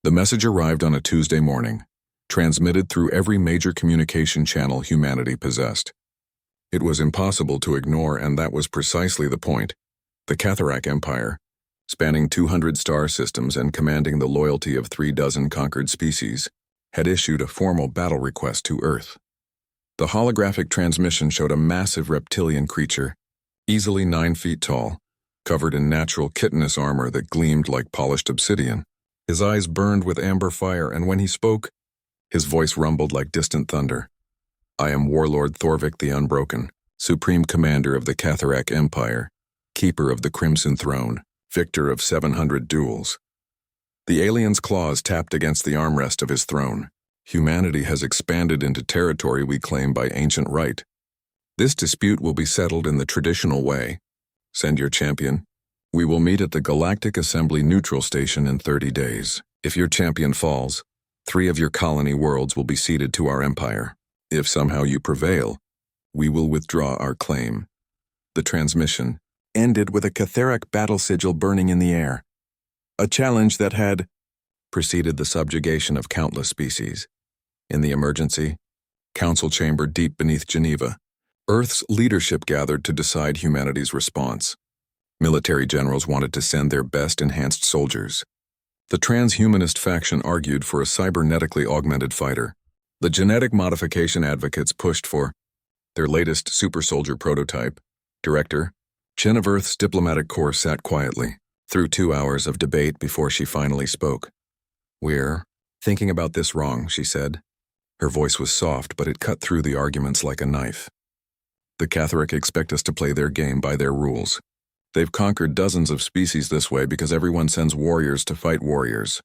The message arrived on a Tuesday morning, transmitted through every major communication channel humanity possessed. It was impossible to ignore, and that was precisely the point. The Catharak Empire, spanning 200 star systems and commanding the loyalty of 36 conquered species, had issued a formal battle request to Earth. The holographic transmission showed a massive reptilian creature, easily 9 feet tall, covered in natural chitinous armor that gleamed like polished obsidian. His eyes burned with amber fire, and when he spoke, his voice rumbled like distant thunder. I am Warlord Thorvik the Unbroken, Supreme Commander of the Catharak Empire, Keeper of the Crimson Throne, victor of 700 duels. The alien's claws tapped against the armrest of his throne. Humanity has expanded into territory we claim by ancient right. This dispute will be settled in the traditional way. Send your champion. We will meet at the Galactic Assembly Neutral Station in 30 days. If your champion falls, 3 of your colony worlds will be ceded to our empire. If somehow you prevail, we will withdraw our claim. The transmission ended with a Catharak battle sigil burning in the air. A challenge that had preceded the subjugation of countless species. In the emergency, council chamber deep beneath Geneva, Earth's leadership gathered to decide humanity's response. Military generals wanted to send their best enhanced soldiers. The transhumanist faction argued for a cybernetically augmented fighter. The genetic modification advocates pushed for their latest super soldier prototype. Director Chen of Earth's diplomatic corps sat quietly through 2 hours of debate before she finally spoke. We're thinking about this wrong, she said. Her voice was soft, but it cut through the arguments like a knife. The Catharak expect us to play their game by their rules. They've conquered dozens of species this way because everyone sends warriors to fight warriors.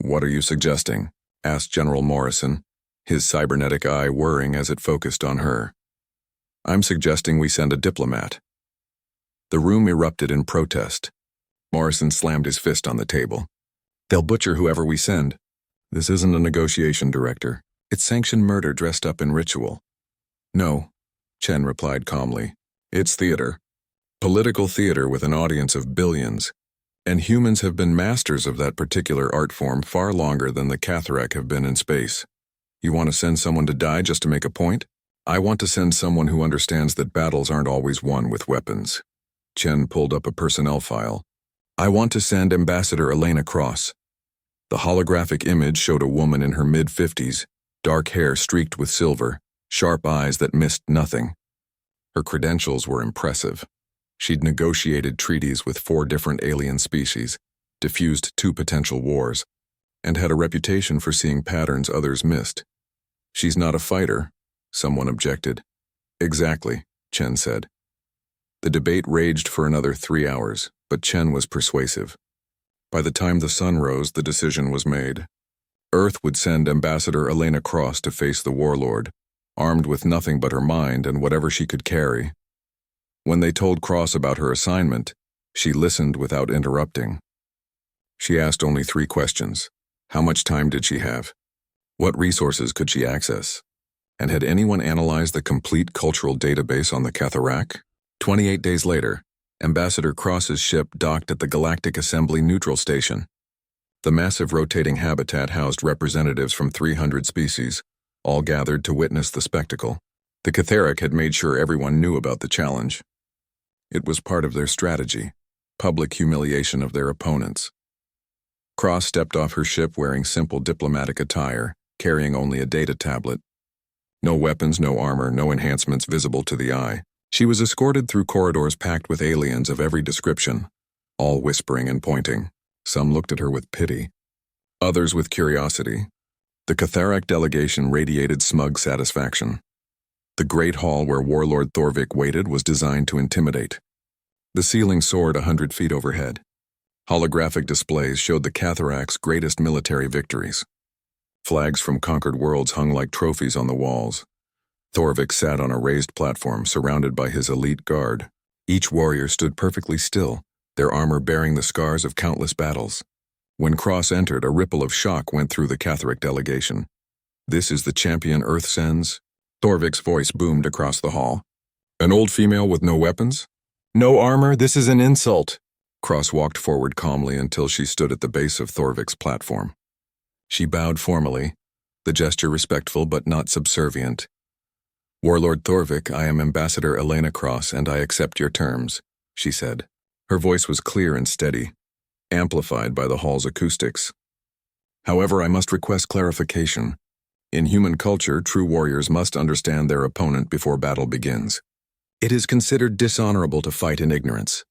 What are you suggesting? Asked General Morrison, his cybernetic eye whirring as it focused on her. I'm suggesting we send a diplomat. The room erupted in protest. Morrison slammed his fist on the table. They'll butcher whoever we send. This isn't a negotiation, Director. It's sanctioned murder dressed up in ritual. No, Chen replied calmly. It's theater. Political theater with an audience of billions. And humans have been masters of that particular art form far longer than the Catharak have been in space. You want to send someone to die just to make a point? I want to send someone who understands that battles aren't always won with weapons. Chen pulled up a personnel file. I want to send Ambassador Elena Cross. The holographic image showed a woman in her mid-50s, dark hair streaked with silver, sharp eyes that missed nothing. Her credentials were impressive. She'd negotiated treaties with 4 different alien species, diffused 2 potential wars, and had a reputation for seeing patterns others missed. She's not a fighter, someone objected. Exactly, Chen said. The debate raged for another 3 hours, but Chen was persuasive. By the time the sun rose, the decision was made. Earth would send Ambassador Elena Cross to face the warlord, armed with nothing but her mind and whatever she could carry. When they told Cross about her assignment, she listened without interrupting. She asked only 3 questions. How much time did she have? What resources could she access? And had anyone analyzed the complete cultural database on the Catharak? 28 days later, Ambassador Cross's ship docked at the Galactic Assembly Neutral Station. The massive rotating habitat housed representatives from 300 species, all gathered to witness the spectacle. The Catharak had made sure everyone knew about the challenge. It was part of their strategy, public humiliation of their opponents. Cross stepped off her ship wearing simple diplomatic attire, carrying only a data tablet. No weapons, no armor, no enhancements visible to the eye. She was escorted through corridors packed with aliens of every description, all whispering and pointing. Some looked at her with pity, others with curiosity. The Catharak delegation radiated smug satisfaction. The great hall where Warlord Thorvik waited was designed to intimidate. The ceiling soared 100 feet overhead. Holographic displays showed the Catharak's greatest military victories. Flags from conquered worlds hung like trophies on the walls. Thorvik sat on a raised platform surrounded by his elite guard. Each warrior stood perfectly still, their armor bearing the scars of countless battles. When Cross entered, a ripple of shock went through the Catharak delegation. This is the champion Earth sends? Thorvik's voice boomed across the hall. An old female with no weapons? No armor? This is an insult. Cross walked forward calmly until she stood at the base of Thorvik's platform. She bowed formally, the gesture respectful but not subservient. "Warlord Thorvik, I am Ambassador Elena Cross, and I accept your terms," she said. Her voice was clear and steady, amplified by the hall's acoustics. "However, I must request clarification. In human culture, true warriors must understand their opponent before battle begins. It is considered dishonorable to fight in ignorance."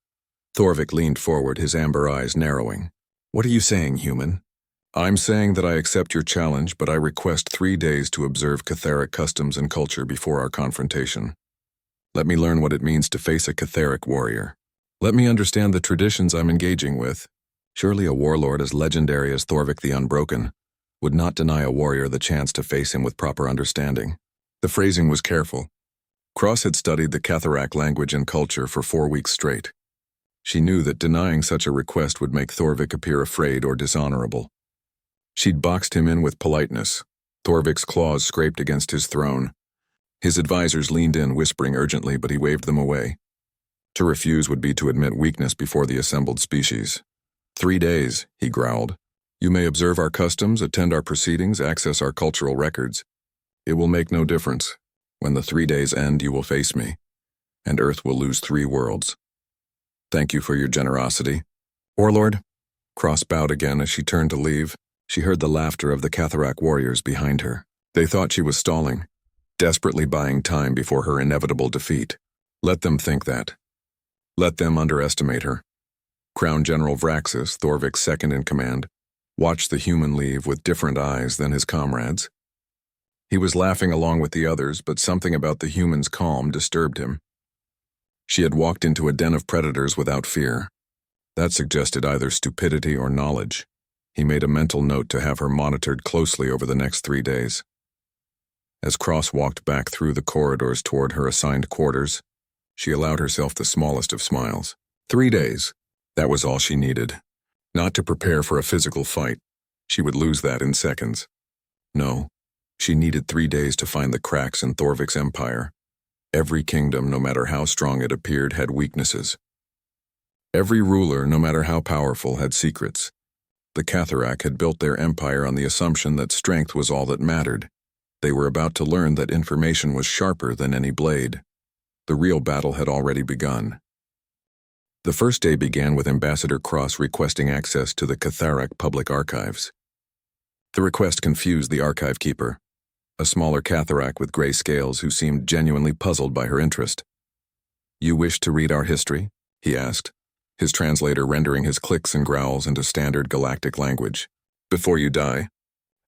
Thorvik leaned forward, his amber eyes narrowing. "What are you saying, human?" "I'm saying that I accept your challenge, but I request 3 days to observe Catharic customs and culture before our confrontation. Let me learn what it means to face a Catharic warrior. Let me understand the traditions I'm engaging with. Surely a warlord as legendary as Thorvik the Unbroken would not deny a warrior the chance to face him with proper understanding." The phrasing was careful. Cross had studied the Catharac language and culture for 4 weeks straight. She knew that denying such a request would make Thorvik appear afraid or dishonorable. She'd boxed him in with politeness. Thorvik's claws scraped against his throne. His advisors leaned in, whispering urgently, but he waved them away. To refuse would be to admit weakness before the assembled species. 3 days, he growled. You may observe our customs, attend our proceedings, access our cultural records. It will make no difference. When the 3 days end, you will face me, and Earth will lose 3 worlds. Thank you for your generosity. Warlord? Cross bowed again as she turned to leave. She heard the laughter of the Catharac warriors behind her. They thought she was stalling, desperately buying time before her inevitable defeat. Let them think that. Let them underestimate her. Crown General Vraxis, Thorvik's second-in-command, watched the human leave with different eyes than his comrades. He was laughing along with the others, but something about the human's calm disturbed him. She had walked into a den of predators without fear. That suggested either stupidity or knowledge. He made a mental note to have her monitored closely over the next 3 days. As Cross walked back through the corridors toward her assigned quarters, she allowed herself the smallest of smiles. 3 days. That was all she needed. Not to prepare for a physical fight. She would lose that in seconds. No, she needed 3 days to find the cracks in Thorvik's empire. Every kingdom, no matter how strong it appeared, had weaknesses. Every ruler, no matter how powerful, had secrets. The Catharac had built their empire on the assumption that strength was all that mattered. They were about to learn that information was sharper than any blade. The real battle had already begun. The first day began with Ambassador Cross requesting access to the Catharac public archives. The request confused the archive keeper, a smaller Catharac with gray scales who seemed genuinely puzzled by her interest. "You wish to read our history?" he asked, his translator rendering his clicks and growls into standard galactic language. "Before you die.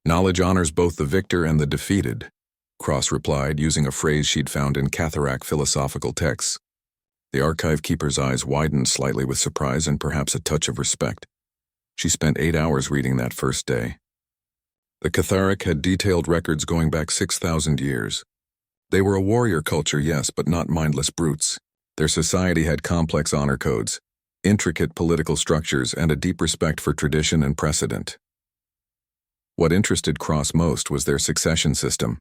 Knowledge honors both the victor and the defeated," Cross replied, using a phrase she'd found in Catharac philosophical texts. The archive keeper's eyes widened slightly with surprise and perhaps a touch of respect. She spent 8 hours reading that first day. The Catharac had detailed records going back 6,000 years. They were a warrior culture, yes, but not mindless brutes. Their society had complex honor codes, intricate political structures, and a deep respect for tradition and precedent. What interested Cross most was their succession system.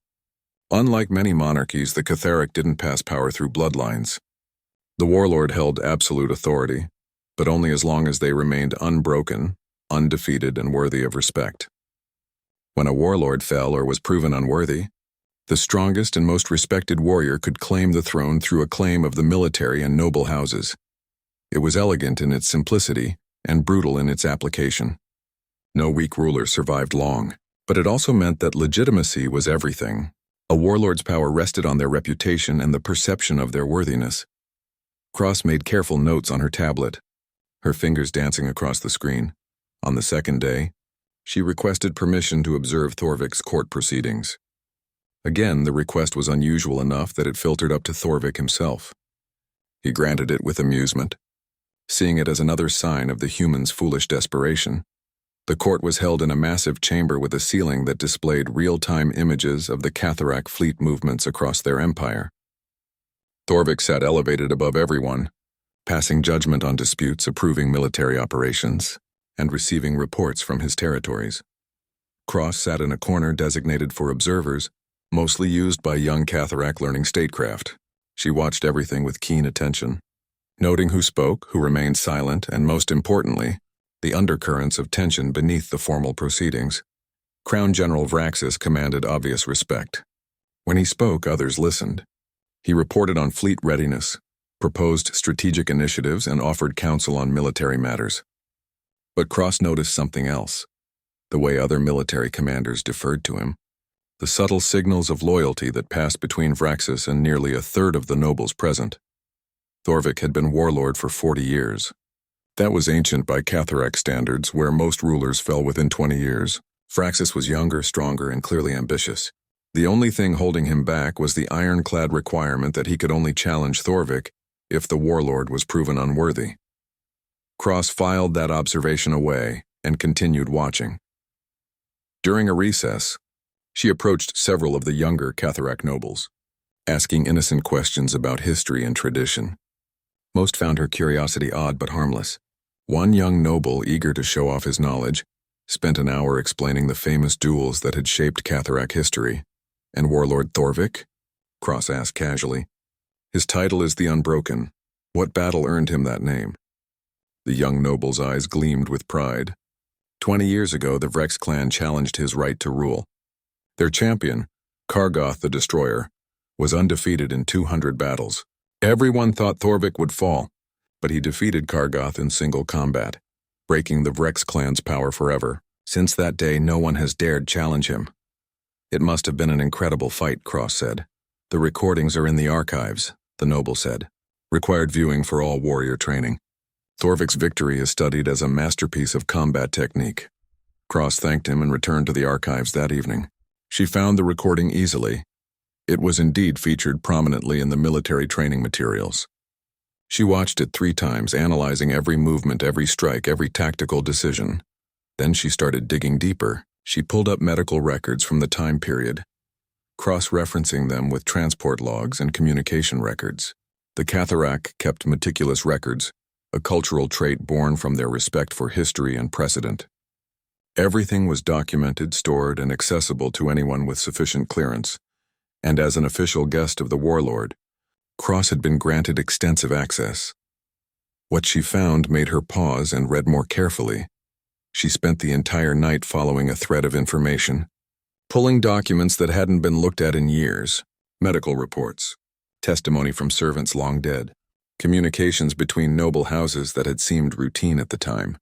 Unlike many monarchies, the Catharac didn't pass power through bloodlines. The warlord held absolute authority, but only as long as they remained unbroken, undefeated, and worthy of respect. When a warlord fell or was proven unworthy, the strongest and most respected warrior could claim the throne through a claim of the military and noble houses. It was elegant in its simplicity and brutal in its application. No weak ruler survived long, but it also meant that legitimacy was everything. A warlord's power rested on their reputation and the perception of their worthiness. Cross made careful notes on her tablet, her fingers dancing across the screen. On the second day, she requested permission to observe Thorvik's court proceedings. Again, the request was unusual enough that it filtered up to Thorvik himself. He granted it with amusement, seeing it as another sign of the human's foolish desperation. The court was held in a massive chamber with a ceiling that displayed real-time images of the Catharac fleet movements across their empire. Thorvik sat elevated above everyone, passing judgment on disputes, approving military operations, and receiving reports from his territories. Cross sat in a corner designated for observers, mostly used by young Catharac learning statecraft. She watched everything with keen attention, noting who spoke, who remained silent, and most importantly, the undercurrents of tension beneath the formal proceedings. Crown General Vraxis commanded obvious respect. When he spoke, others listened. He reported on fleet readiness, proposed strategic initiatives, and offered counsel on military matters. But Cross noticed something else: the way other military commanders deferred to him, the subtle signals of loyalty that passed between Vraxis and nearly a third of the nobles present. Thorvik had been warlord for 40 years. That was ancient by Catharak standards, where most rulers fell within 20 years. Vraxis was younger, stronger, and clearly ambitious. The only thing holding him back was the ironclad requirement that he could only challenge Thorvik if the warlord was proven unworthy. Cross filed that observation away and continued watching. During a recess, she approached several of the younger Catharak nobles, asking innocent questions about history and tradition. Most found her curiosity odd but harmless. One young noble, eager to show off his knowledge, spent an hour explaining the famous duels that had shaped Catharak history. "And Warlord Thorvik?" Cross asked casually. "His title is the Unbroken. What battle earned him that name?" The young noble's eyes gleamed with pride. 20 years ago, the Vrex clan challenged his right to rule. Their champion, Kargoth the Destroyer, was undefeated in 200 battles. Everyone thought Thorvik would fall, but he defeated Kargoth in single combat, breaking the Vrex clan's power forever. Since that day, no one has dared challenge him. "It must have been an incredible fight," Cross said. "The recordings are in the archives," the noble said. "Required viewing for all warrior training. Thorvik's victory is studied as a masterpiece of combat technique." Cross thanked him and returned to the archives that evening. She found the recording easily. It was indeed featured prominently in the military training materials. She watched it 3 times, analyzing every movement, every strike, every tactical decision. Then she started digging deeper. She pulled up medical records from the time period, cross-referencing them with transport logs and communication records. The Catharak kept meticulous records, a cultural trait born from their respect for history and precedent. Everything was documented, stored, and accessible to anyone with sufficient clearance, and as an official guest of the warlord, Cross had been granted extensive access. What she found made her pause and read more carefully. She spent the entire night following a thread of information, pulling documents that hadn't been looked at in years: medical reports, testimony from servants long dead, communications between noble houses that had seemed routine at the time,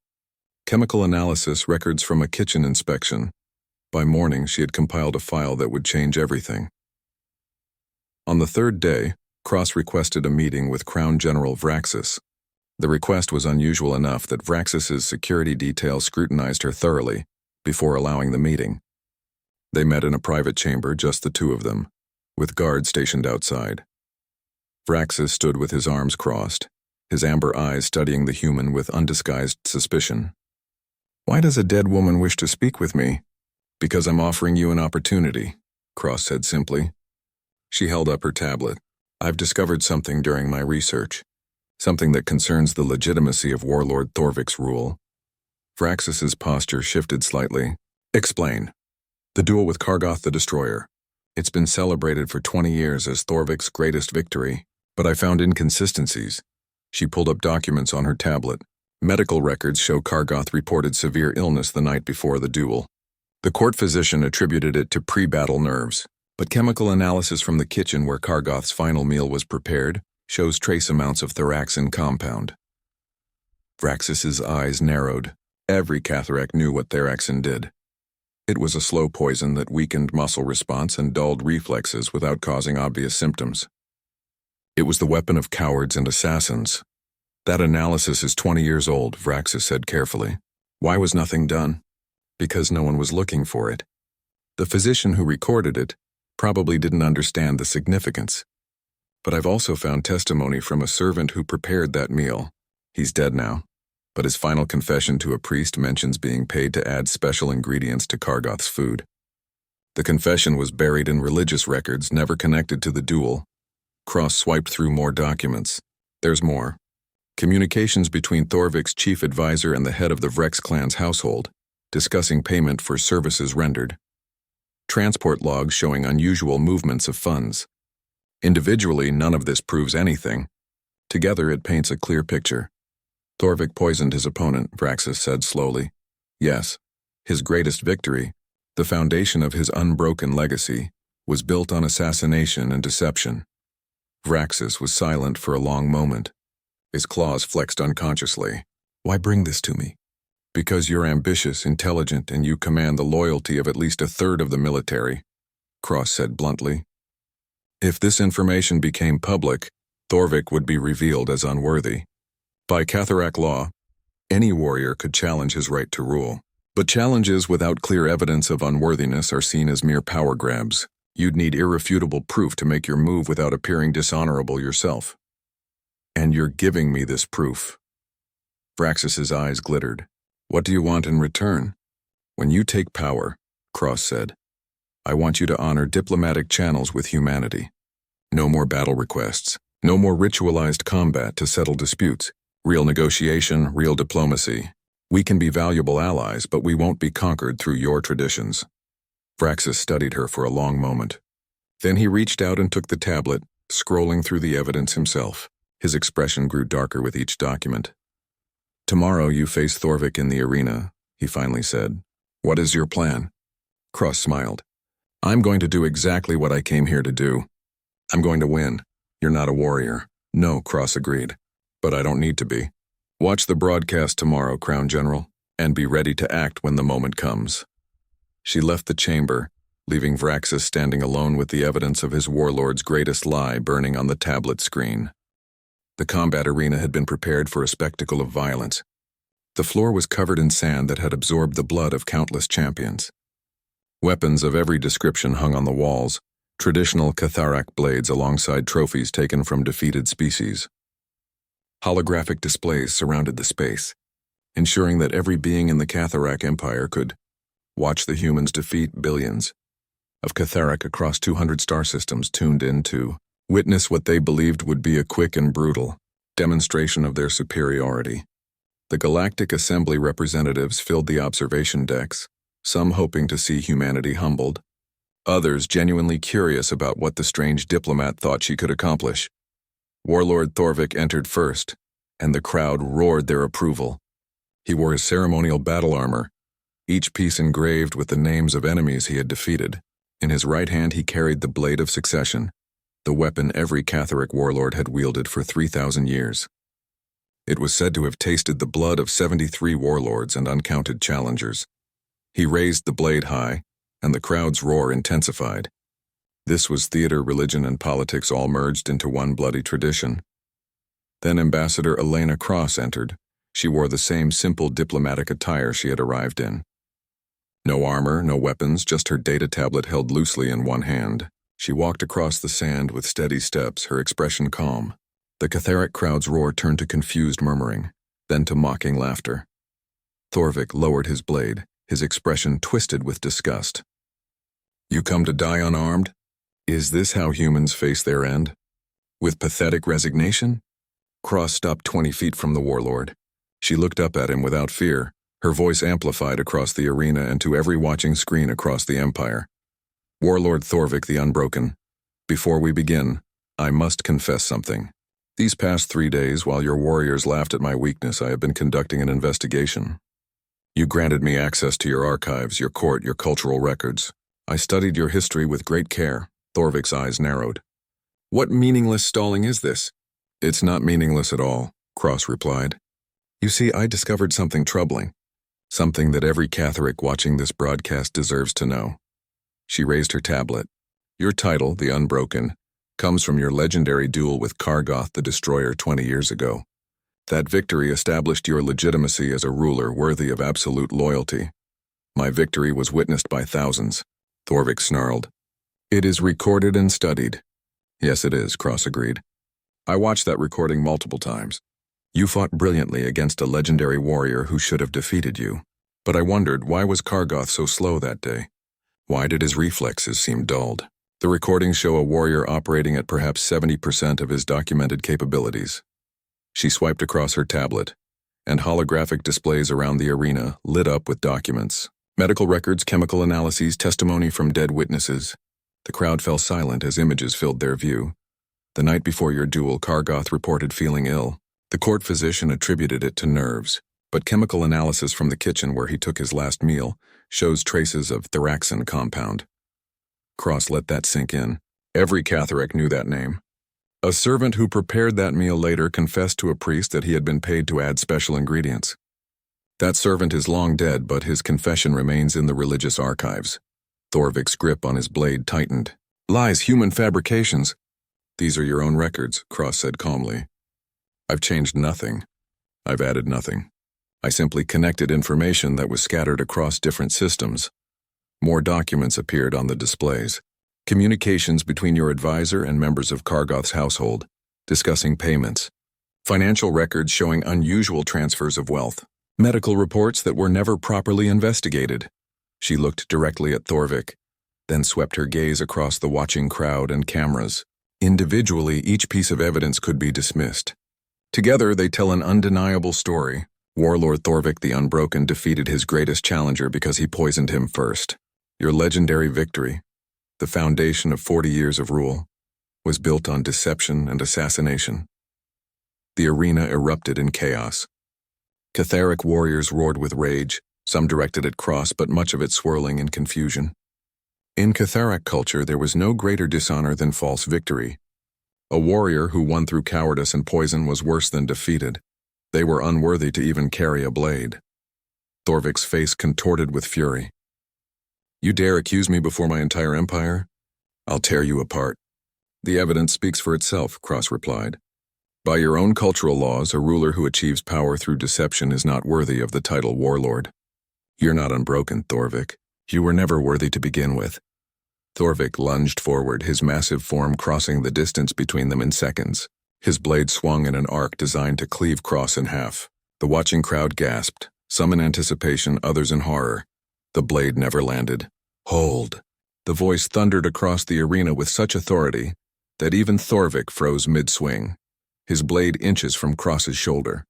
chemical analysis records from a kitchen inspection. By morning, she had compiled a file that would change everything. On the 3rd day, Cross requested a meeting with Crown General Vraxis. The request was unusual enough that Vraxis's security detail scrutinized her thoroughly before allowing the meeting. They met in a private chamber, just the 2 of them, with guards stationed outside. Vraxis stood with his arms crossed, his amber eyes studying the human with undisguised suspicion. "Why does a dead woman wish to speak with me?" "Because I'm offering you an opportunity," Cross said simply. She held up her tablet. "I've discovered something during my research. Something that concerns the legitimacy of Warlord Thorvik's rule." Vraxis's posture shifted slightly. "Explain." "The duel with Kargoth the Destroyer. It's been celebrated for 20 years as Thorvik's greatest victory, but I found inconsistencies." She pulled up documents on her tablet. Medical records show Kargoth reported severe illness the night before the duel. The court physician attributed it to pre-battle nerves, but chemical analysis from the kitchen where Kargoth's final meal was prepared shows trace amounts of thoraxin compound. Vraxis's eyes narrowed. Every Catharak knew what thoraxin did. It was a slow poison that weakened muscle response and dulled reflexes without causing obvious symptoms. It was the weapon of cowards and assassins. "That analysis is 20 years old," Vraxis said carefully. "Why was nothing done?" "Because no one was looking for it. The physician who recorded it probably didn't understand the significance. But I've also found testimony from a servant who prepared that meal. He's dead now, but his final confession to a priest mentions being paid to add special ingredients to Kargoth's food. The confession was buried in religious records, never connected to the duel." Cross swiped through more documents. "There's more. Communications between Thorvik's chief advisor and the head of the Vrex clan's household, discussing payment for services rendered. Transport logs showing unusual movements of funds. Individually, none of this proves anything. Together, it paints a clear picture. Thorvik poisoned his opponent," Vraxis said slowly. "Yes, his greatest victory, The foundation of his unbroken legacy was built on assassination and deception. Vraxis was silent for a long moment. His claws flexed unconsciously. Why bring this to me? Because you're ambitious, intelligent, and you command the loyalty of at least a third of the military, Cross said bluntly. If this information became public, Thorvik would be revealed as unworthy. By Catharak law, any warrior could challenge his right to rule. But challenges without clear evidence of unworthiness are seen as mere power grabs. You'd need irrefutable proof to make your move without appearing dishonorable yourself. And you're giving me this proof. Vraxis's eyes glittered. What do you want in return? When you take power, Cross said, I want you to honor diplomatic channels with humanity. No more battle requests. No more ritualized combat to settle disputes. Real negotiation, real diplomacy. We can be valuable allies, but we won't be conquered through your traditions. Vraxis studied her for a long moment. Then he reached out and took the tablet, scrolling through the evidence himself. His expression grew darker with each document. Tomorrow you face Thorvik in the arena, he finally said. What is your plan? Cross smiled. I'm going to do exactly what I came here to do. I'm going to win. You're not a warrior. No, Cross agreed. But I don't need to be. Watch the broadcast tomorrow, Crown General, and be ready to act when the moment comes. She left the chamber, leaving Vraxis standing alone with the evidence of his warlord's greatest lie burning on the tablet screen. The combat arena had been prepared for a spectacle of violence. The floor was covered in sand that had absorbed the blood of countless champions. Weapons of every description hung on the walls, traditional Catharak blades alongside trophies taken from defeated species. Holographic displays surrounded the space, ensuring that every being in the Catharak Empire could watch the humans defeat billions of Catharak across 200 star systems tuned in to witness what they believed would be a quick and brutal demonstration of their superiority. The Galactic Assembly representatives filled the observation decks, some hoping to see humanity humbled, others genuinely curious about what the strange diplomat thought she could accomplish. Warlord Thorvik entered first, and the crowd roared their approval. He wore his ceremonial battle armor, each piece engraved with the names of enemies he had defeated. In his right hand he carried the Blade of Succession, the weapon every Catharak warlord had wielded for 3,000 years. It was said to have tasted the blood of 73 warlords and uncounted challengers. He raised the blade high, and the crowd's roar intensified. This was theater, religion, and politics all merged into one bloody tradition. Then Ambassador Elena Cross entered. She wore the same simple diplomatic attire she had arrived in. No armor, no weapons, just her data tablet held loosely in one hand. She walked across the sand with steady steps, her expression calm. The Catharak crowd's roar turned to confused murmuring, then to mocking laughter. Thorvik lowered his blade, his expression twisted with disgust. You come to die unarmed? Is this how humans face their end? With pathetic resignation? Cross stopped 20 feet from the warlord. She looked up at him without fear, her voice amplified across the arena and to every watching screen across the Empire. Warlord Thorvik the Unbroken, before we begin, I must confess something. These past 3 days, while your warriors laughed at my weakness, I have been conducting an investigation. You granted me access to your archives, your court, your cultural records. I studied your history with great care. Thorvik's eyes narrowed. What meaningless stalling is this? It's not meaningless at all, Cross replied. You see, I discovered something troubling. Something that every Catharak watching this broadcast deserves to know. She raised her tablet. Your title, the Unbroken, comes from your legendary duel with Kargoth the Destroyer 20 years ago. That victory established your legitimacy as a ruler worthy of absolute loyalty. My victory was witnessed by thousands, Thorvik snarled. It is recorded and studied. Yes, it is, Cross agreed. I watched that recording multiple times. You fought brilliantly against a legendary warrior who should have defeated you. But I wondered, why was Kargoth so slow that day? Why did his reflexes seem dulled? The recordings show a warrior operating at perhaps 70% of his documented capabilities. She swiped across her tablet, and holographic displays around the arena lit up with documents. Medical records, chemical analyses, testimony from dead witnesses. The crowd fell silent as images filled their view. The night before your duel, Kargoth reported feeling ill. The court physician attributed it to nerves, but chemical analysis from the kitchen where he took his last meal shows traces of Thraxan compound. Cross let that sink in. Every Catharec knew that name. A servant who prepared that meal later confessed to a priest that he had been paid to add special ingredients. That servant is long dead, but his confession remains in the religious archives. Thorvik's grip on his blade tightened. Lies, human fabrications. These are your own records, Cross said calmly. I've changed nothing. I've added nothing. I simply connected information that was scattered across different systems. More documents appeared on the displays. Communications between your advisor and members of Kargoth's household, discussing payments. Financial records showing unusual transfers of wealth. Medical reports that were never properly investigated. She looked directly at Thorvik, then swept her gaze across the watching crowd and cameras. Individually, each piece of evidence could be dismissed. Together, they tell an undeniable story. Warlord Thorvik the Unbroken defeated his greatest challenger because he poisoned him first. Your legendary victory, the foundation of 40 years of rule, was built on deception and assassination. The arena erupted in chaos. Catharic warriors roared with rage, some directed at Cross, but much of it swirling in confusion. In Catharic culture, there was no greater dishonor than false victory. A warrior who won through cowardice and poison was worse than defeated. They were unworthy to even carry a blade. Thorvik's face contorted with fury. You dare accuse me before my entire empire? I'll tear you apart. The evidence speaks for itself, Cross replied. By your own cultural laws, a ruler who achieves power through deception is not worthy of the title warlord. You're not unbroken, Thorvik. You were never worthy to begin with. Thorvik lunged forward, his massive form crossing the distance between them in seconds. His blade swung in an arc designed to cleave Cross in half. The watching crowd gasped, some in anticipation, others in horror. The blade never landed. Hold! The voice thundered across the arena with such authority that even Thorvik froze mid-swing, his blade inches from Cross's shoulder.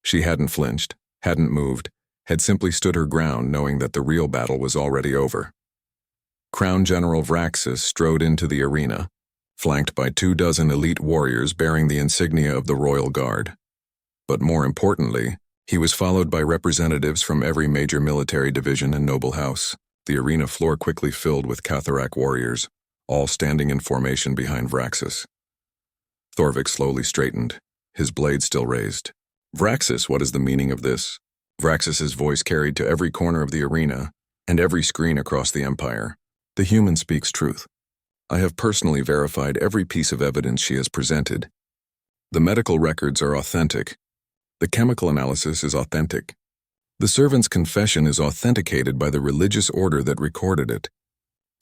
She hadn't flinched, hadn't moved, had simply stood her ground, knowing that the real battle was already over. Crown General Vraxis strode into the arena, flanked by 24 elite warriors bearing the insignia of the Royal Guard. But more importantly, he was followed by representatives from every major military division and noble house. The arena floor quickly filled with Catharac warriors, all standing in formation behind Vraxis. Thorvik slowly straightened, his blade still raised. Vraxis, what is the meaning of this? Vraxis's voice carried to every corner of the arena and every screen across the empire. The human speaks truth. I have personally verified every piece of evidence she has presented. The medical records are authentic. The chemical analysis is authentic. The servant's confession is authenticated by the religious order that recorded it.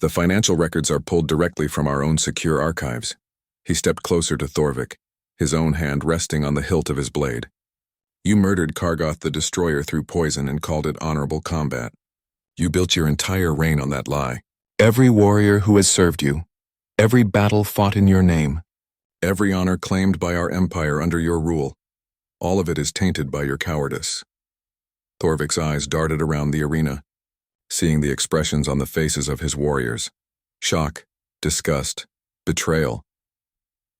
The financial records are pulled directly from our own secure archives. He stepped closer to Thorvik, his own hand resting on the hilt of his blade. You murdered Kargoth the Destroyer through poison and called it honorable combat. You built your entire reign on that lie. Every warrior who has served you, every battle fought in your name, every honor claimed by our empire under your rule, all of it is tainted by your cowardice. Thorvik's eyes darted around the arena, seeing the expressions on the faces of his warriors. Shock, disgust, betrayal.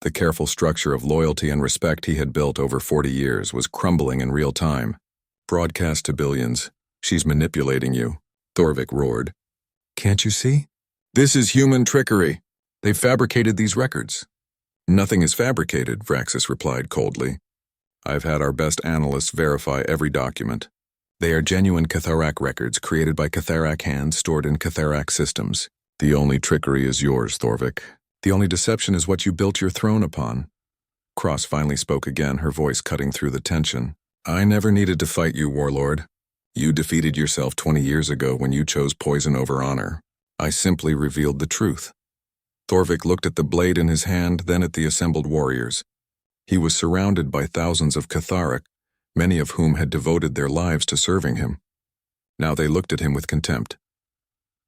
The careful structure of loyalty and respect he had built over 40 years was crumbling in real time. Broadcast to billions, she's manipulating you, Thorvik roared. Can't you see? This is human trickery. They've fabricated these records. Nothing is fabricated, Vraxis replied coldly. I've had our best analysts verify every document. They are genuine Catharac records created by Catharac hands stored in Catharac systems. The only trickery is yours, Thorvik. The only deception is what you built your throne upon. Cross finally spoke again, her voice cutting through the tension. I never needed to fight you, warlord. You defeated yourself 20 years ago when you chose poison over honor. I simply revealed the truth. Thorvik looked at the blade in his hand, then at the assembled warriors. He was surrounded by thousands of Catharic, many of whom had devoted their lives to serving him. Now they looked at him with contempt.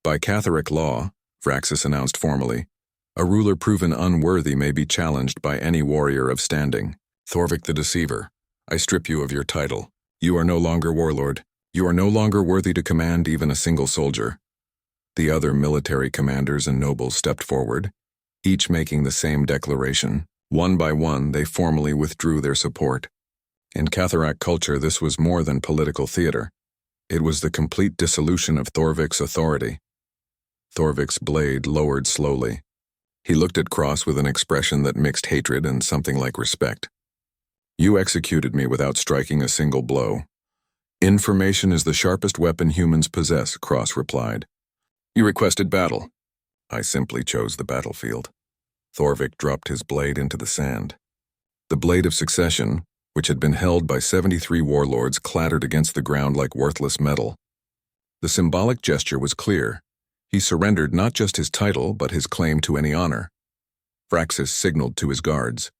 By Catharic law, Vraxis announced formally, a ruler proven unworthy may be challenged by any warrior of standing. Thorvik the Deceiver, I strip you of your title. You are no longer warlord. You are no longer worthy to command even a single soldier. The other military commanders and nobles stepped forward, each making the same declaration. One by one, they formally withdrew their support. In Catharac culture, this was more than political theater. It was the complete dissolution of Thorvik's authority. Thorvik's blade lowered slowly. He looked at Cross with an expression that mixed hatred and something like respect. You executed me without striking a single blow. Information is the sharpest weapon humans possess, Cross replied. You requested battle. I simply chose the battlefield. Thorvik dropped his blade into the sand. The blade of succession, which had been held by 73 warlords, clattered against the ground like worthless metal. The symbolic gesture was clear. He surrendered not just his title, but his claim to any honor. Vraxis signaled to his guards.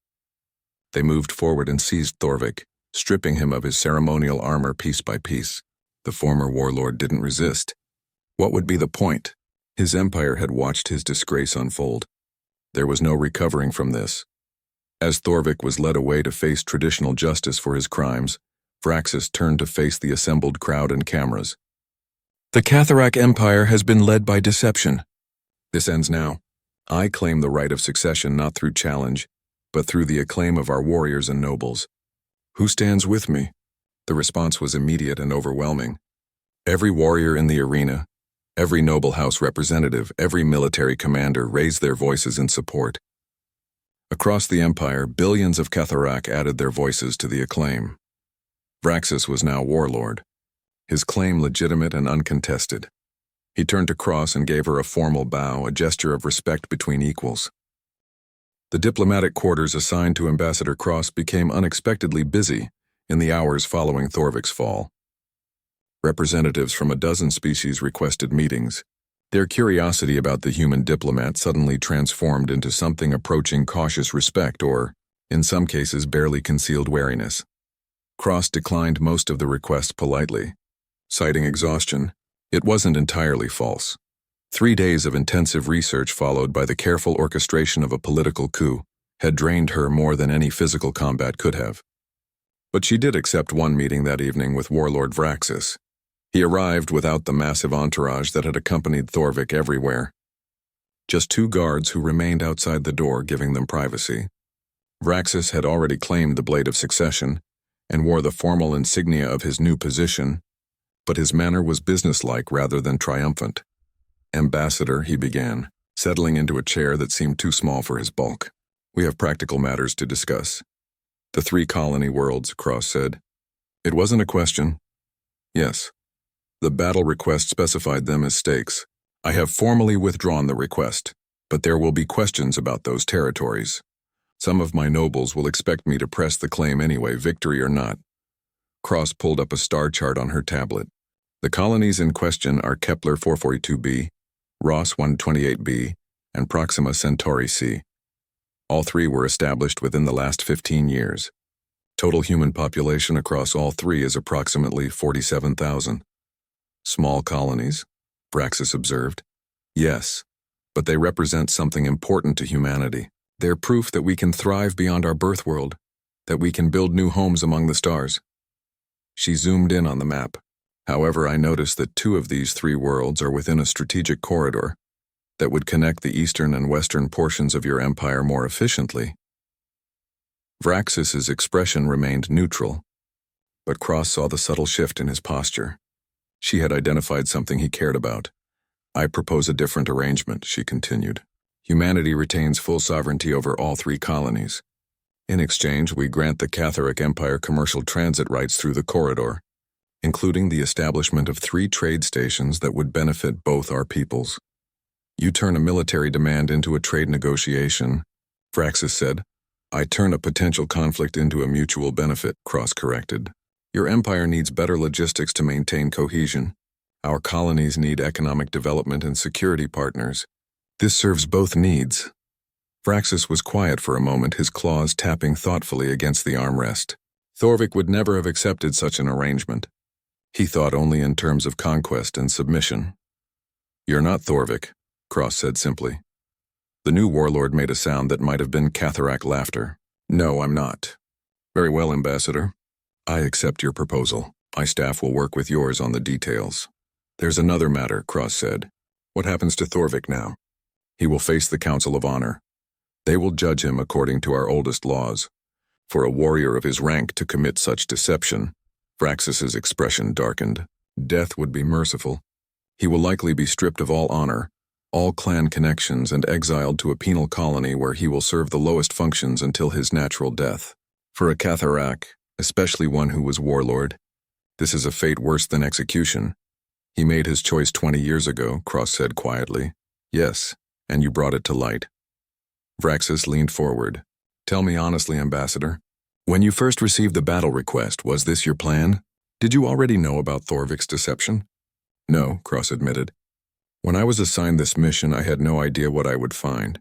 They moved forward and seized Thorvik, stripping him of his ceremonial armor piece by piece. The former warlord didn't resist. What would be the point? His empire had watched his disgrace unfold. There was no recovering from this. As Thorvik was led away to face traditional justice for his crimes, Vraxis turned to face the assembled crowd and cameras. The Catharak Empire has been led by deception. This ends now. I claim the right of succession not through challenge, but through the acclaim of our warriors and nobles. Who stands with me? The response was immediate and overwhelming. Every warrior in the arena, every noble house representative, every military commander raised their voices in support. Across the empire, billions of Catharak added their voices to the acclaim. Vraxis was now warlord, his claim legitimate and uncontested. He turned to Cross and gave her a formal bow, a gesture of respect between equals. The diplomatic quarters assigned to Ambassador Cross became unexpectedly busy in the hours following Thorvik's fall. Representatives from a dozen species requested meetings. Their curiosity about the human diplomat suddenly transformed into something approaching cautious respect or, in some cases, barely concealed wariness. Cross declined most of the requests politely. Citing exhaustion, it wasn't entirely false. 3 days of intensive research followed by the careful orchestration of a political coup had drained her more than any physical combat could have. But she did accept one meeting that evening with Warlord Vraxis. He arrived without the massive entourage that had accompanied Thorvik everywhere. Just 2 guards who remained outside the door, giving them privacy. Vraxis had already claimed the Blade of Succession and wore the formal insignia of his new position, but his manner was businesslike rather than triumphant. Ambassador, he began, settling into a chair that seemed too small for his bulk. We have practical matters to discuss. The 3 colony worlds, Cross said. It wasn't a question. Yes. The battle request specified them as stakes. I have formally withdrawn the request, but there will be questions about those territories. Some of my nobles will expect me to press the claim anyway, victory or not. Cross pulled up a star chart on her tablet. The colonies in question are Kepler 442b, Ross 128b, and Proxima Centauri C. All 3 were established within the last 15 years. Total human population across all 3 is approximately 47,000. Small colonies, Vraxis observed. Yes, but they represent something important to humanity. They're proof that we can thrive beyond our birth world, that we can build new homes among the stars. She zoomed in on the map. However, I noticed that 2 of these 3 worlds are within a strategic corridor that would connect the eastern and western portions of your empire more efficiently. Vraxis's expression remained neutral, but Cross saw the subtle shift in his posture. She had identified something he cared about. I propose a different arrangement, she continued. Humanity retains full sovereignty over all 3 colonies. In exchange, we grant the Catharak Empire commercial transit rights through the corridor, including the establishment of 3 trade stations that would benefit both our peoples. You turn a military demand into a trade negotiation, Vraxis said. I turn a potential conflict into a mutual benefit, Cross corrected. Your empire needs better logistics to maintain cohesion. Our colonies need economic development and security partners. This serves both needs. Vraxis was quiet for a moment, his claws tapping thoughtfully against the armrest. Thorvik would never have accepted such an arrangement. He thought only in terms of conquest and submission. You're not Thorvik, Cross said simply. The new warlord made a sound that might have been Catharak laughter. No, I'm not. Very well, Ambassador. I accept your proposal. My staff will work with yours on the details. There's another matter, Cross said. What happens to Thorvik now? He will face the Council of Honor. They will judge him according to our oldest laws. For a warrior of his rank to commit such deception, Vraxis's expression darkened. Death would be merciful. He will likely be stripped of all honor, all clan connections, and exiled to a penal colony where he will serve the lowest functions until his natural death. For a Catharak, especially one who was warlord, this is a fate worse than execution. He made his choice 20 years ago, Cross said quietly. Yes, and you brought it to light. Vraxis leaned forward. Tell me honestly, Ambassador. When you first received the battle request, was this your plan? Did you already know about Thorvik's deception? No, Cross admitted. When I was assigned this mission, I had no idea what I would find.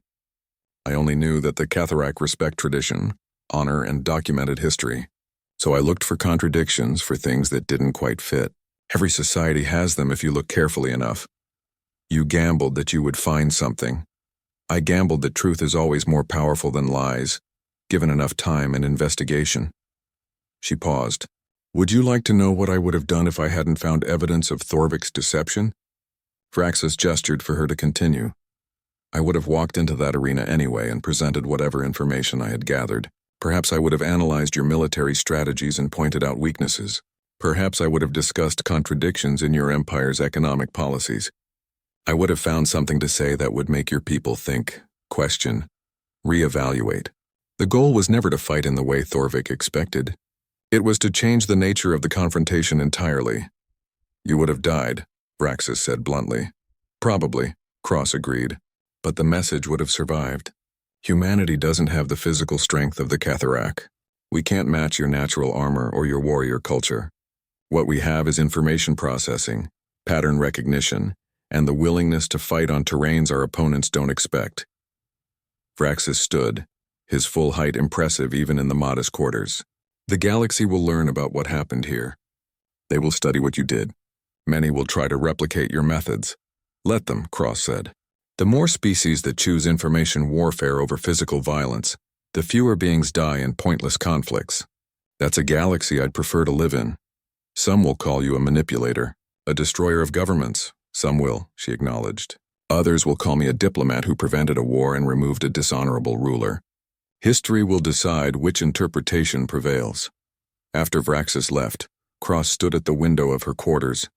I only knew that the Catharak respect tradition, honor, and documented history. So I looked for contradictions, for things that didn't quite fit. Every society has them if you look carefully enough. You gambled that you would find something. I gambled that truth is always more powerful than lies, given enough time and investigation. She paused. Would you like to know what I would have done if I hadn't found evidence of Thorvik's deception? Vraxis gestured for her to continue. I would have walked into that arena anyway and presented whatever information I had gathered. Perhaps I would have analyzed your military strategies and pointed out weaknesses. Perhaps I would have discussed contradictions in your empire's economic policies. I would have found something to say that would make your people think, question, reevaluate. The goal was never to fight in the way Thorvik expected. It was to change the nature of the confrontation entirely. You would have died, Vraxis said bluntly. Probably, Cross agreed, but the message would have survived. Humanity doesn't have the physical strength of the Catharak. We can't match your natural armor or your warrior culture. What we have is information processing, pattern recognition, and the willingness to fight on terrains our opponents don't expect. Vraxis stood, his full height impressive even in the modest quarters. The galaxy will learn about what happened here. They will study what you did. Many will try to replicate your methods. Let them, Cross said. The more species that choose information warfare over physical violence, the fewer beings die in pointless conflicts. That's a galaxy I'd prefer to live in. Some will call you a manipulator, a destroyer of governments. Some will, she acknowledged. Others will call me a diplomat who prevented a war and removed a dishonorable ruler. History will decide which interpretation prevails. After Vraxis left, Cross stood at the window of her quarters,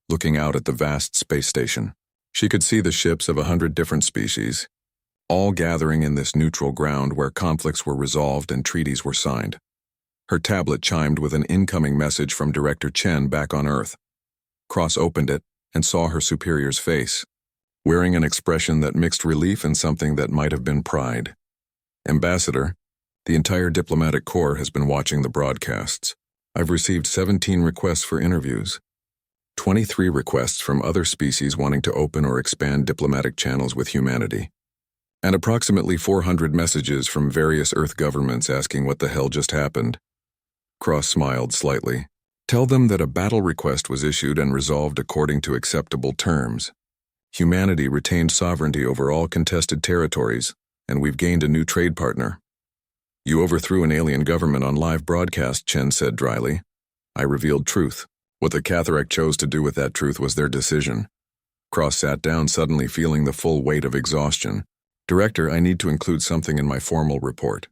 looking out at the vast space station. She could see the ships of 100 different species, all gathering in this neutral ground where conflicts were resolved and treaties were signed. Her tablet chimed with an incoming message from Director Chen back on Earth. Cross opened it and saw her superior's face, wearing an expression that mixed relief and something that might have been pride. Ambassador, the entire diplomatic corps has been watching the broadcasts. I've received 17 requests for interviews. 23 requests from other species wanting to open or expand diplomatic channels with humanity. And approximately 400 messages from various Earth governments asking what the hell just happened. Cross smiled slightly. Tell them that a battle request was issued and resolved according to acceptable terms. Humanity retained sovereignty over all contested territories, and we've gained a new trade partner. You overthrew an alien government on live broadcast, Chen said dryly. I revealed truth. What the Catharak chose to do with that truth was their decision. Cross sat down, suddenly feeling the full weight of exhaustion. Director, I need to include something in my formal report.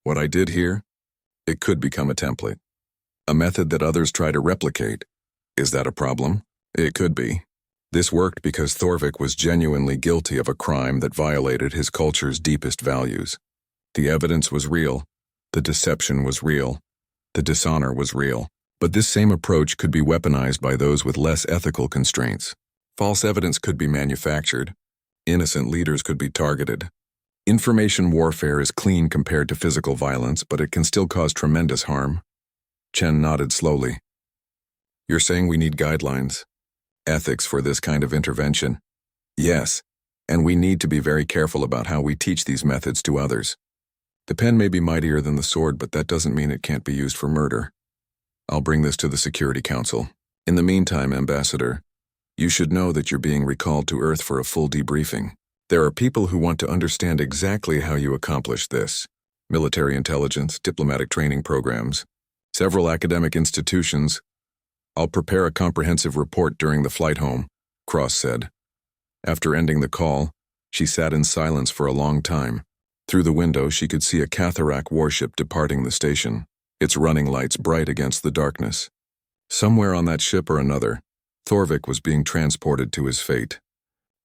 What I did here? It could become a template. A method that others try to replicate. Is that a problem? It could be. This worked because Thorvik was genuinely guilty of a crime that violated his culture's deepest values. The evidence was real. The deception was real. The dishonor was real. But this same approach could be weaponized by those with less ethical constraints. False evidence could be manufactured. Innocent leaders could be targeted. Information warfare is clean compared to physical violence, but it can still cause tremendous harm. Chen nodded slowly. You're saying we need guidelines, ethics for this kind of intervention? Yes, and we need to be very careful about how we teach these methods to others. The pen may be mightier than the sword, but that doesn't mean it can't be used for murder. I'll bring this to the Security Council. In the meantime, Ambassador, you should know that you're being recalled to Earth for a full debriefing. There are people who want to understand exactly how you accomplished this. Military intelligence, diplomatic training programs, several academic institutions. I'll prepare a comprehensive report during the flight home, Cross said. After ending the call, she sat in silence for a long time. Through the window, she could see a Catharak warship departing the station, its running lights bright against the darkness. Somewhere on that ship or another, Thorvik was being transported to his fate.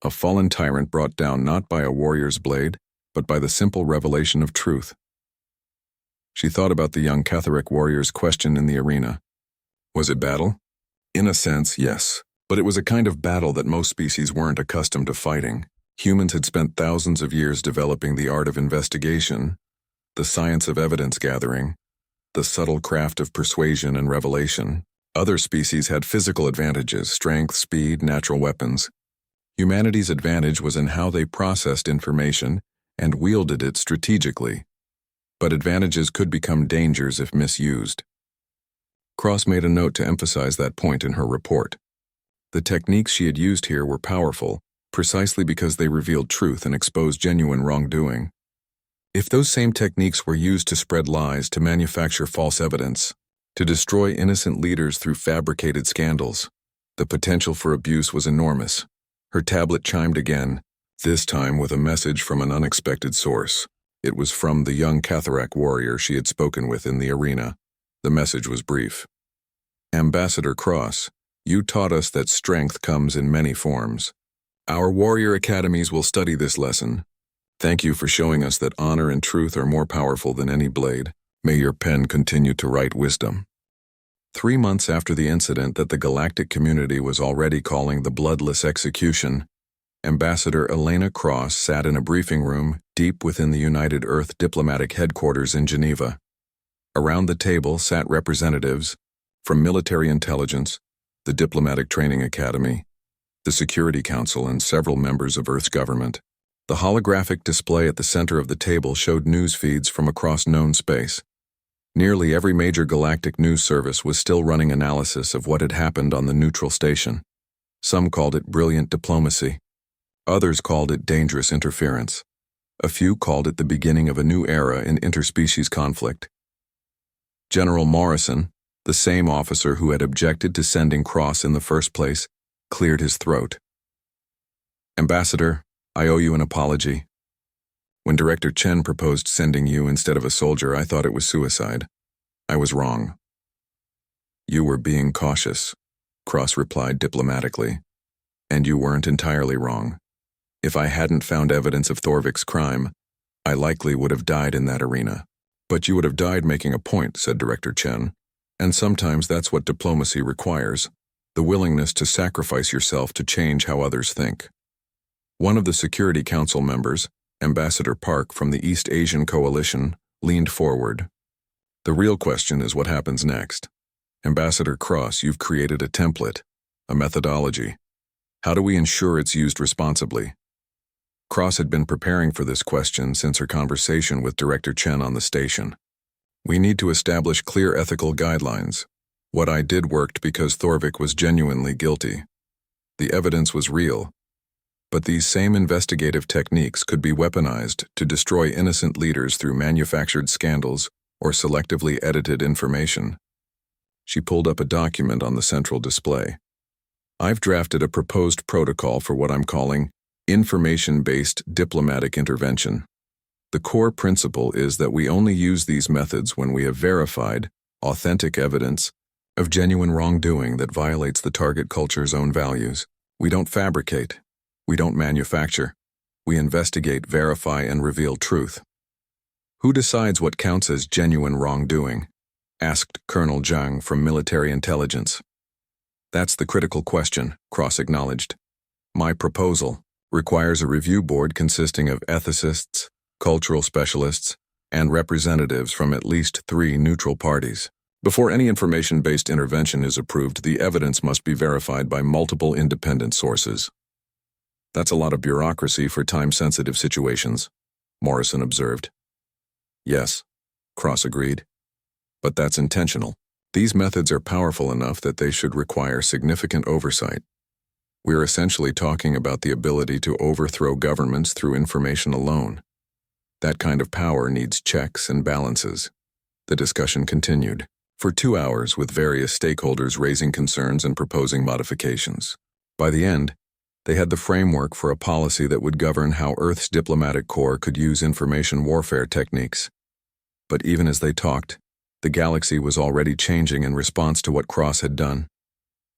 A fallen tyrant brought down not by a warrior's blade, but by the simple revelation of truth. She thought about the young Catharic warrior's question in the arena. Was it battle? In a sense, yes. But it was a kind of battle that most species weren't accustomed to fighting. Humans had spent thousands of years developing the art of investigation, the science of evidence gathering, the subtle craft of persuasion and revelation. Other species had physical advantages, strength, speed, natural weapons. Humanity's advantage was in how they processed information and wielded it strategically. But advantages could become dangers if misused. Cross made a note to emphasize that point in her report. The techniques she had used here were powerful, precisely because they revealed truth and exposed genuine wrongdoing. If those same techniques were used to spread lies, to manufacture false evidence, to destroy innocent leaders through fabricated scandals, the potential for abuse was enormous. Her tablet chimed again, this time with a message from an unexpected source. It was from the young Catharac warrior she had spoken with in the arena. The message was brief. Ambassador Cross, you taught us that strength comes in many forms. Our warrior academies will study this lesson. Thank you for showing us that honor and truth are more powerful than any blade. May your pen continue to write wisdom. 3 months after the incident that the galactic community was already calling the bloodless execution, Ambassador Elena Cross sat in a briefing room deep within the United Earth diplomatic headquarters in Geneva. Around the table sat representatives from military intelligence, the Diplomatic Training Academy, the Security Council, and several members of Earth's government. The holographic display at the center of the table showed news feeds from across known space. Nearly every major galactic news service was still running analysis of what had happened on the neutral station. Some called it brilliant diplomacy. Others called it dangerous interference. A few called it the beginning of a new era in interspecies conflict. General Morrison, the same officer who had objected to sending Cross in the first place, cleared his throat. Ambassador, I owe you an apology. When Director Chen proposed sending you instead of a soldier, I thought it was suicide. I was wrong. You were being cautious, Cross replied diplomatically. And you weren't entirely wrong. If I hadn't found evidence of Thorvik's crime, I likely would have died in that arena. But you would have died making a point, said Director Chen. And sometimes that's what diplomacy requires, the willingness to sacrifice yourself to change how others think. One of the Security Council members, Ambassador Park from the East Asian Coalition, leaned forward. The real question is what happens next. Ambassador Cross, you've created a template, a methodology. How do we ensure it's used responsibly? Cross had been preparing for this question since her conversation with Director Chen on the station. We need to establish clear ethical guidelines. What I did worked because Thorvik was genuinely guilty. The evidence was real. But these same investigative techniques could be weaponized to destroy innocent leaders through manufactured scandals or selectively edited information. She pulled up a document on the central display. I've drafted a proposed protocol for what I'm calling information-based diplomatic intervention. The core principle is that we only use these methods when we have verified, authentic evidence of genuine wrongdoing that violates the target culture's own values. We don't fabricate. We don't manufacture. We investigate, verify, and reveal truth. Who decides what counts as genuine wrongdoing? Asked Colonel Zhang from military intelligence. That's the critical question, Cross acknowledged. My proposal requires a review board consisting of ethicists, cultural specialists, and representatives from at least 3 neutral parties. Before any information-based intervention is approved, the evidence must be verified by multiple independent sources. That's a lot of bureaucracy for time-sensitive situations, Morrison observed. Yes, Cross agreed. But that's intentional. These methods are powerful enough that they should require significant oversight. We're essentially talking about the ability to overthrow governments through information alone. That kind of power needs checks and balances. The discussion continued for 2 hours with various stakeholders raising concerns and proposing modifications. By the end, they had the framework for a policy that would govern how Earth's diplomatic corps could use information warfare techniques. But even as they talked, the galaxy was already changing in response to what Cross had done.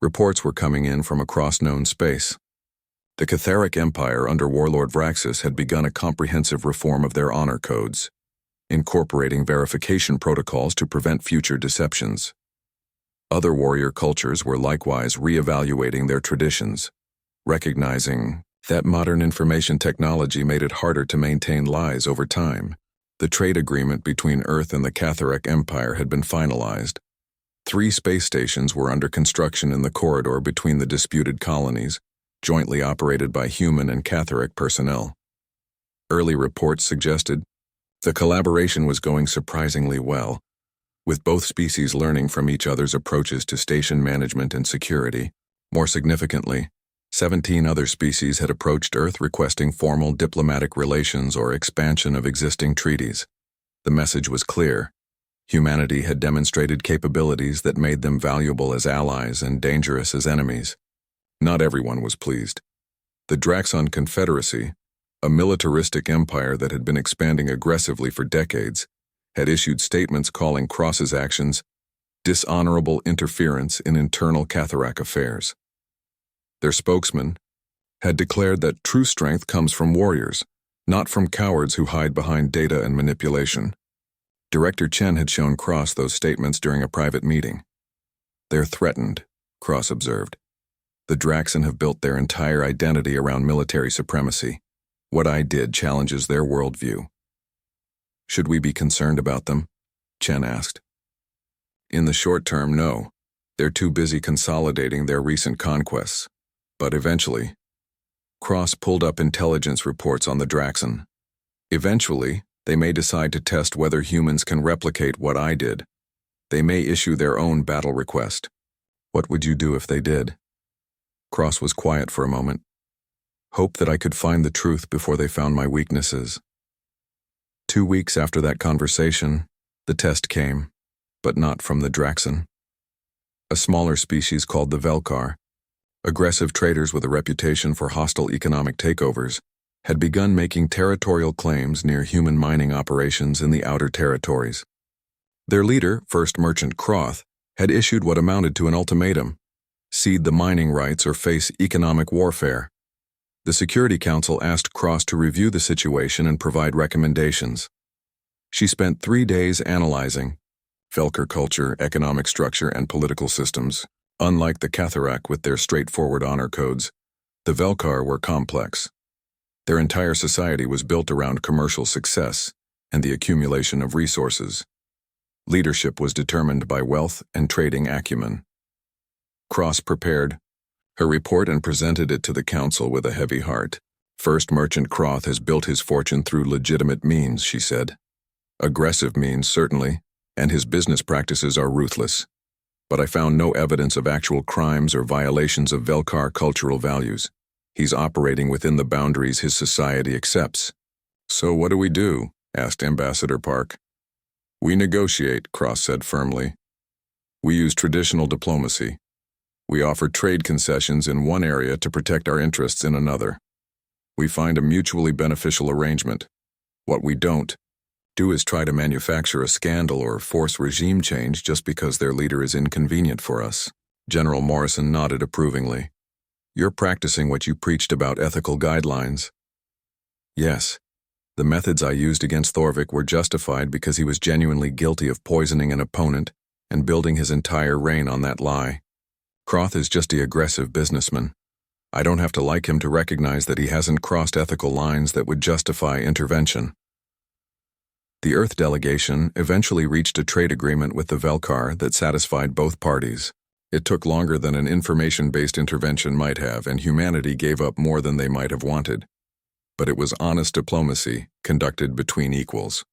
Reports were coming in from across known space. The Catharic Empire under Warlord Vraxis had begun a comprehensive reform of their honor codes, incorporating verification protocols to prevent future deceptions. Other warrior cultures were likewise re-evaluating their traditions, recognizing that modern information technology made it harder to maintain lies over time. The trade agreement between Earth and the Catharic Empire had been finalized. 3 space stations were under construction in the corridor between the disputed colonies, jointly operated by human and Catharic personnel. Early reports suggested the collaboration was going surprisingly well, with both species learning from each other's approaches to station management and security. More significantly, 17 other species had approached Earth requesting formal diplomatic relations or expansion of existing treaties. The message was clear. Humanity had demonstrated capabilities that made them valuable as allies and dangerous as enemies. Not everyone was pleased. The Draxon Confederacy, a militaristic empire that had been expanding aggressively for decades, had issued statements calling Cross's actions dishonorable interference in internal Catharac affairs. Their spokesman had declared that true strength comes from warriors, not from cowards who hide behind data and manipulation. Director Chen had shown Cross those statements during a private meeting. "They're threatened," Cross observed. "The Draxon have built their entire identity around military supremacy. What I did challenges their worldview." "Should we be concerned about them?" Chen asked. "In the short term, no. They're too busy consolidating their recent conquests. But eventually," Cross pulled up intelligence reports on the Draxon. "Eventually, they may decide to test whether humans can replicate what I did. They may issue their own battle request." "What would you do if they did?" Cross was quiet for a moment. "Hope that I could find the truth before they found my weaknesses." 2 weeks after that conversation, the test came, but not from the Draxon. A smaller species called the Velkar, aggressive traders with a reputation for hostile economic takeovers, had begun making territorial claims near human mining operations in the outer territories. Their leader, First Merchant Croth, had issued what amounted to an ultimatum: cede the mining rights or face economic warfare. The Security Council asked Cross to review the situation and provide recommendations. She spent 3 days analyzing Velkar culture, economic structure, and political systems. Unlike the Catharac with their straightforward honor codes, the Velkar were complex. Their entire society was built around commercial success and the accumulation of resources. Leadership was determined by wealth and trading acumen. Cross prepared her report and presented it to the council with a heavy heart. "First Merchant Croth has built his fortune through legitimate means," she said. "Aggressive means, certainly, and his business practices are ruthless. But I found no evidence of actual crimes or violations of Velkar cultural values. He's operating within the boundaries his society accepts." "So what do we do?" asked Ambassador Park. "We negotiate," Cross said firmly. "We use traditional diplomacy. We offer trade concessions in one area to protect our interests in another. We find a mutually beneficial arrangement. What we don't do is try to manufacture a scandal or force regime change just because their leader is inconvenient for us." General Morrison nodded approvingly. "You're practicing what you preached about ethical guidelines." "Yes. The methods I used against Thorvik were justified because he was genuinely guilty of poisoning an opponent and building his entire reign on that lie. Croth is just the aggressive businessman. I don't have to like him to recognize that he hasn't crossed ethical lines that would justify intervention." The Earth delegation eventually reached a trade agreement with the Velkar that satisfied both parties. It took longer than an information-based intervention might have, and humanity gave up more than they might have wanted. But it was honest diplomacy, conducted between equals.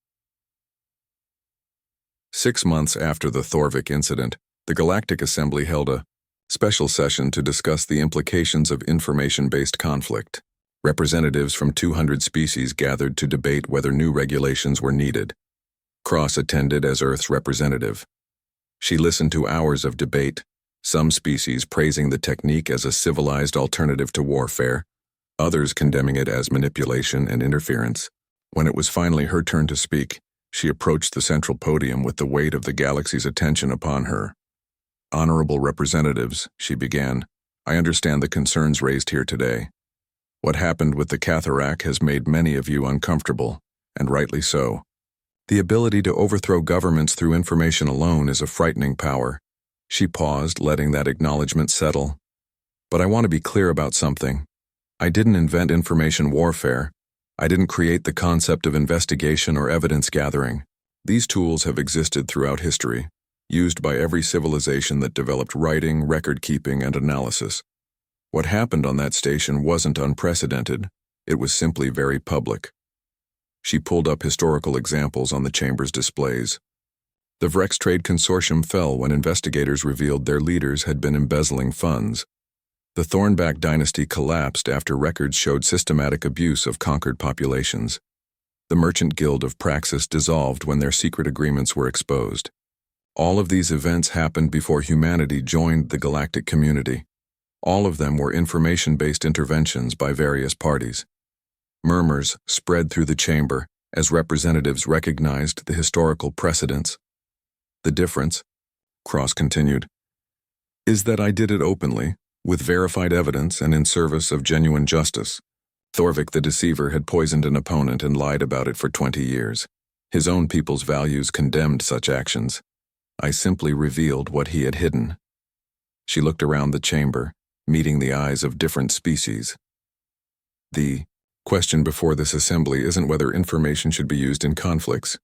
6 months after the Thorvik incident, the Galactic Assembly held a special session to discuss the implications of information-based conflict. Representatives from 200 species gathered to debate whether new regulations were needed. Cross attended as Earth's representative. She listened to hours of debate, some species praising the technique as a civilized alternative to warfare, others condemning it as manipulation and interference. When it was finally her turn to speak, she approached the central podium with the weight of the galaxy's attention upon her. Honorable representatives, she began, I understand the concerns raised here today. What happened with the Catharak has made many of you uncomfortable, and rightly so. The ability to overthrow governments through information alone is a frightening power. She paused, letting that acknowledgement settle. But I want to be clear about something. I didn't invent information warfare. I didn't create the concept of investigation or evidence gathering. These tools have existed throughout history, used by every civilization that developed writing, record-keeping, and analysis. What happened on that station wasn't unprecedented. It was simply very public. She pulled up historical examples on the chamber's displays. The Vrex Trade Consortium fell when investigators revealed their leaders had been embezzling funds. The Thornback dynasty collapsed after records showed systematic abuse of conquered populations. The Merchant Guild of Praxis dissolved when their secret agreements were exposed. All of these events happened before humanity joined the galactic community. All of them were information-based interventions by various parties. Murmurs spread through the chamber as representatives recognized the historical precedents. The difference, Cross continued, is that I did it openly, with verified evidence and in service of genuine justice. Thorvik the Deceiver had poisoned an opponent and lied about it for 20 years. His own people's values condemned such actions. I simply revealed what he had hidden. She looked around the chamber, meeting the eyes of different species. The question before this assembly isn't whether information should be used in conflicts.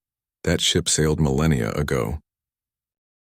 That ship sailed millennia ago.